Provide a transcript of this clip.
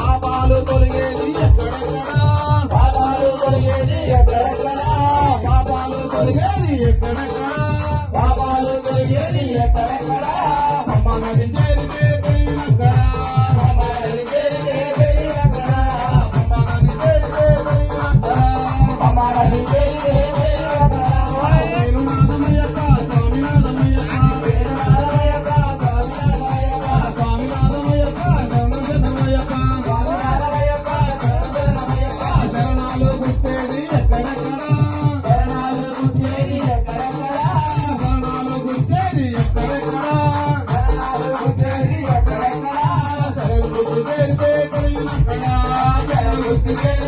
పాపాలు తొలగేది ఎక్కడెక్కడా పాపాలు తొలగేది ఎక్కడెక్కడా పాపాలు తొలగేది ఎక్కడెక్కడా పాపాలు తొలగేది ఎక్కడెక్కడా అమ్మ నది చేరితే తెలియనక్కడా అమ్మ నది చేరితే తెలియనక్కడా అమ్మ నది చేరితే తెలియనక్కడా అమ్మ నది చేరితే తెలియనక్కడా నేను నాదమయ్యప్ప స్వామి నాదమయ్యప్ప నేను నాదమయ్యప్ప స్వామి నాదమయ్యప్ప స్వామి నాదమయ్యప్ప శరణాలు గుర్తేది ఎక్కడెక్కడా శరణాలు గుర్తేది ఎక్కడెక్కడా శరణాలు గుర్తేది ఎక్కడెక్కడా శరణాలు గుర్తేది ఎక్కడెక్కడా శరణు గుర్తు చేరితే తెలియనక్కడా శరణు గుర్తు